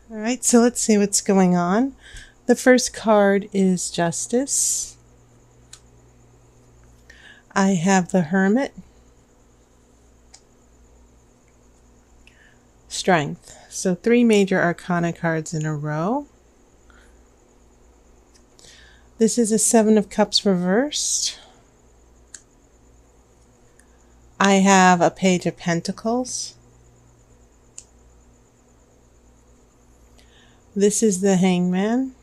All right, so let's see what's going on. The first card is Justice. I have the Hermit, Strength. So 3 major arcana cards in a row. This is a 7 of Cups reversed. I have a Page of Pentacles. This is the Hangman.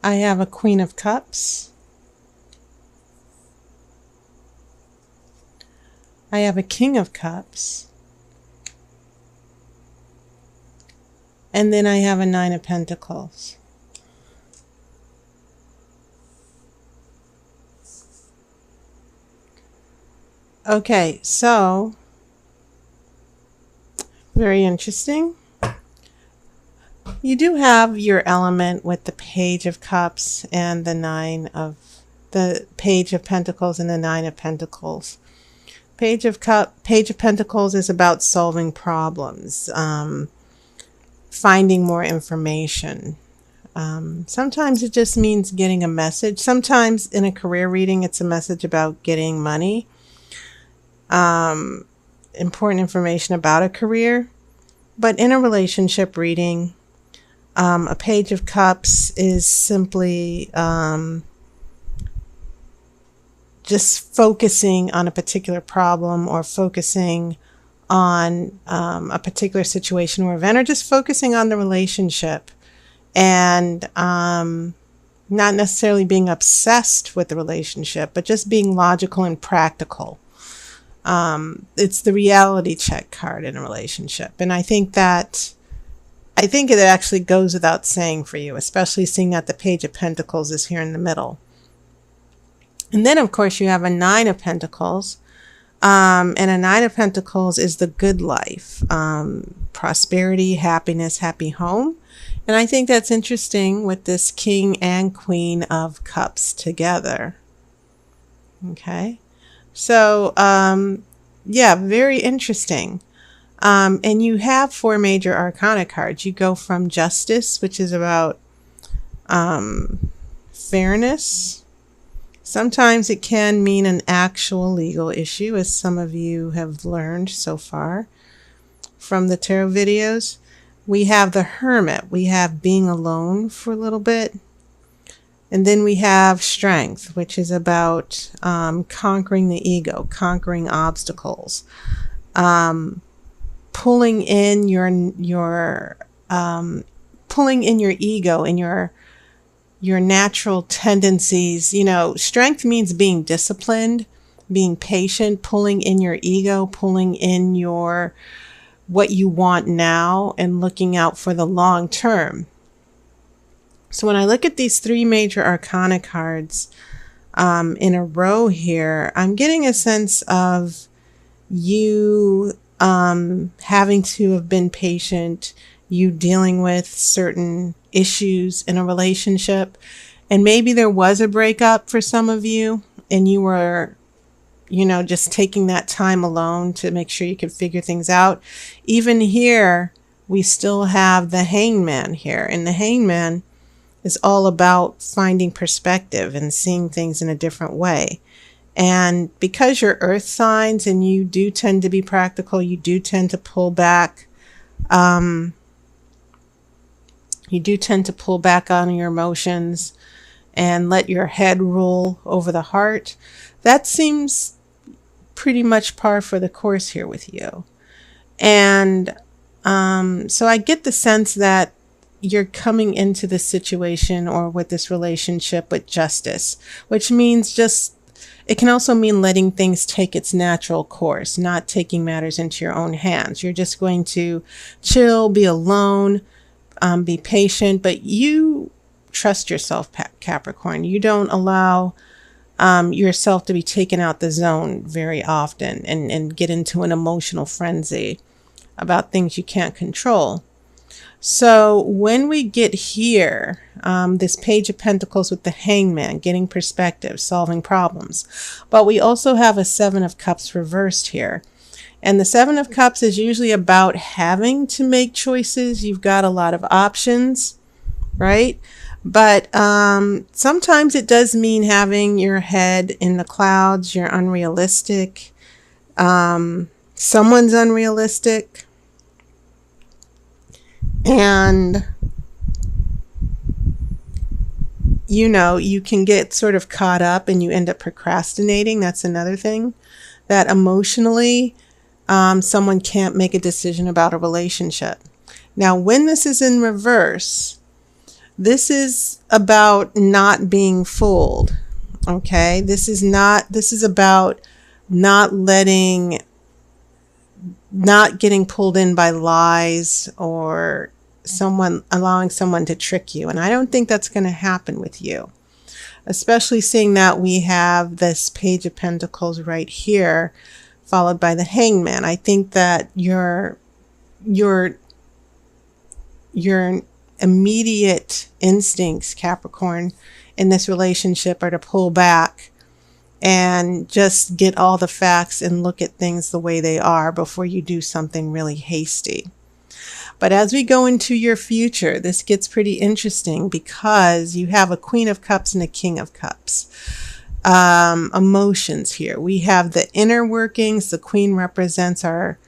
I have a Queen of Cups. I have a King of Cups. And then I have a 9 of Pentacles. Okay, so very interesting. You do have your element with the Page of Cups and the Page of Pentacles and the 9 of Pentacles. Page of Pentacles is about solving problems, finding more information. Sometimes it just means getting a message. Sometimes in a career reading, it's a message about getting money. Important information about a career. But in a relationship reading, a Page of Cups is simply just focusing on a particular problem or focusing on a particular situation or event, or just focusing on the relationship and not necessarily being obsessed with the relationship, but just being logical and practical. It's the reality check card in a relationship. And I think it actually goes without saying for you, especially seeing that the Page of Pentacles is here in the middle. And then, of course, you have a 9 of Pentacles. And a 9 of Pentacles is the good life, prosperity, happiness, happy home. And I think that's interesting with this King and Queen of Cups together. Okay. So, yeah, very interesting. And you have 4 major arcana cards. You go from Justice, which is about fairness. Sometimes it can mean an actual legal issue, as some of you have learned so far from the tarot videos. We have the Hermit. We have being alone for a little bit. And then we have Strength, which is about conquering the ego, conquering obstacles, pulling in your ego and your natural tendencies. You know, strength means being disciplined, being patient, pulling in your ego, pulling in what you want now, and looking out for the long term. So when I look at these 3 major arcana cards in a row here, I'm getting a sense of you having to have been patient, you dealing with certain issues in a relationship, and maybe there was a breakup for some of you, and you were, just taking that time alone to make sure you could figure things out. Even here, we still have the Hangman here, and the Hangman is all about finding perspective and seeing things in a different way. And because you're earth signs and you do tend to be practical, you do tend to pull back. You do tend to pull back on your emotions and let your head rule over the heart. That seems pretty much par for the course here with you. And so I get the sense that you're coming into this situation or with this relationship with justice, which means it can also mean letting things take its natural course, not taking matters into your own hands. You're just going to chill, be alone, be patient, but you trust yourself, Capricorn. You don't allow yourself to be taken out the zone very often and get into an emotional frenzy about things you can't control. So when we get here, this Page of Pentacles with the Hangman, getting perspective, solving problems, but we also have a 7 of Cups reversed here. And the Seven of Cups is usually about having to make choices. You've got a lot of options, right? But sometimes it does mean having your head in the clouds. You're unrealistic. Someone's unrealistic. And, you know, you can get sort of caught up and you end up procrastinating. That's another thing. That emotionally, someone can't make a decision about a relationship. Now, when this is in reverse, this is about not being fooled. Okay? This is about not getting pulled in by lies or allowing someone to trick you. And I don't think that's going to happen with you. Especially seeing that we have this Page of Pentacles right here, followed by the Hangman. I think that your immediate instincts, Capricorn, in this relationship are to pull back and just get all the facts and look at things the way they are before you do something really hasty. But as we go into your future, this gets pretty interesting because you have a Queen of Cups and a King of Cups. Emotions here. We have the inner workings. The Queen represents our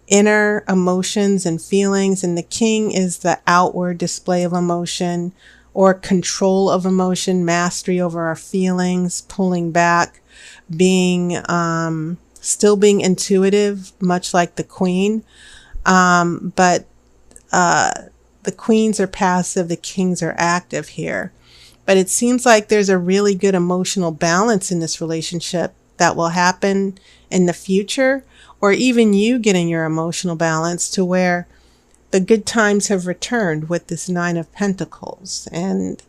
inner emotions and feelings, and the King is the outward display of emotion or control of emotion, mastery over our feelings, pulling back, being still being intuitive, much like the Queen. But the Queens are passive, the Kings are active here. But it seems like there's a really good emotional balance in this relationship that will happen in the future, or even you getting your emotional balance to where the good times have returned with this Nine of Pentacles. And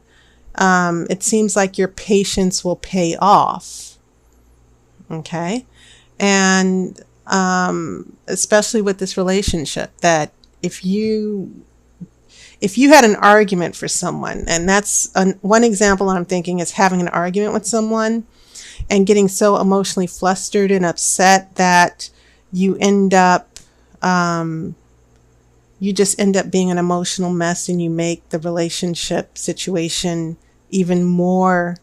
it seems like your patience will pay off. Okay? And especially with this relationship, that if you had an argument for someone, and that's one example I'm thinking is having an argument with someone and getting so emotionally flustered and upset that you end up, you just end up being an emotional mess, and you make the relationship situation even more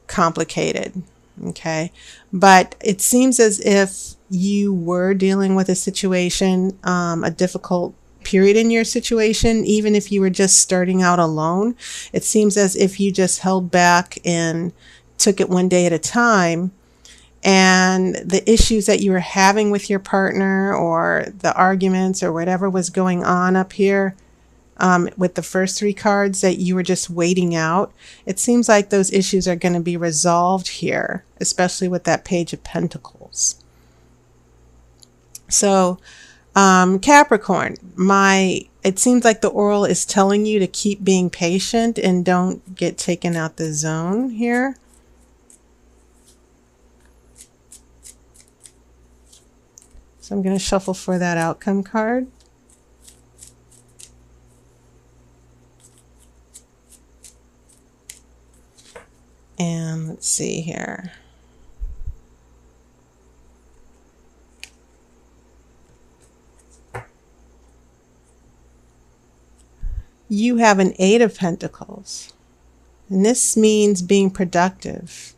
complicated. Okay. But it seems as if you were dealing with a situation, a difficult period in your situation, even if you were just starting out alone. It seems as if you just held back and took it one day at a time. And the issues that you were having with your partner, or the arguments, or whatever was going on up here, with the first three cards, that you were just waiting out. It seems like those issues are going to be resolved here, especially with that Page of Pentacles. So, Capricorn, it seems like the Oracle is telling you to keep being patient and don't get taken out the zone here. So I'm going to shuffle for that outcome card. And let's see here. You have an Eight of Pentacles. And this means being productive.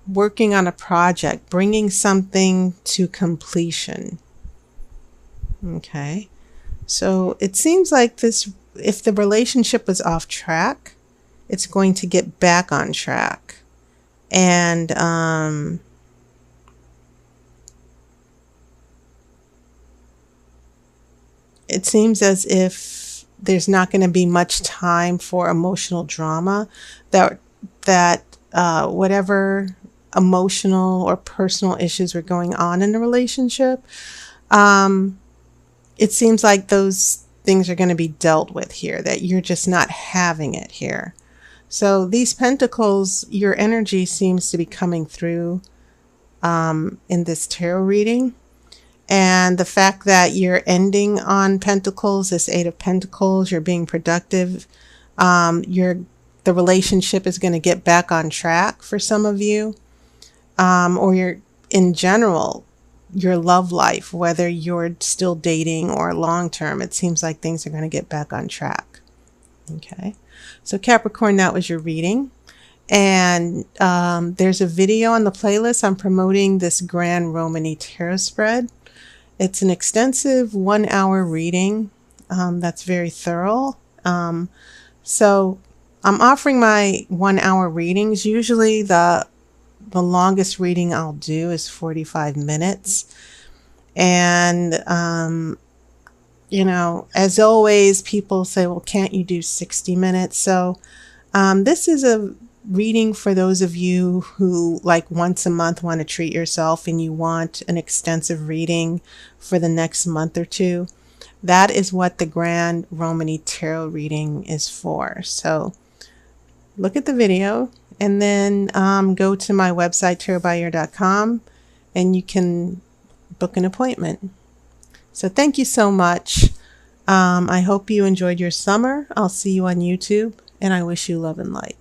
Working on a project, bringing something to completion. Okay. So it seems like this, if the relationship was off track, it's going to get back on track. And it seems as if there's not going to be much time for emotional drama, that whatever emotional or personal issues were going on in the relationship, it seems like those things are going to be dealt with here, that you're just not having it here. So these pentacles, your energy seems to be coming through in this tarot reading. And the fact that you're ending on Pentacles, this Eight of Pentacles, you're being productive, the relationship is going to get back on track for some of you. Or in general, your love life, whether you're still dating or long term, it seems like things are going to get back on track. Okay. So Capricorn, that was your reading. And there's a video on the playlist. I'm promoting this Grand Romany Tarot spread. It's an extensive 1-hour reading that's very thorough. So I'm offering my 1-hour readings. Usually the longest reading I'll do is 45 minutes. And, you know, as always, people say, well, can't you do 60 minutes? So this is a reading for those of you who, like, once a month want to treat yourself and you want an extensive reading for the next month or two. That is what the Grand Romany Tarot reading is for. So look at the video and then go to my website, tarotbyear.com, and you can book an appointment. So thank you so much. I hope you enjoyed your summer. I'll see you on YouTube, and I wish you love and light.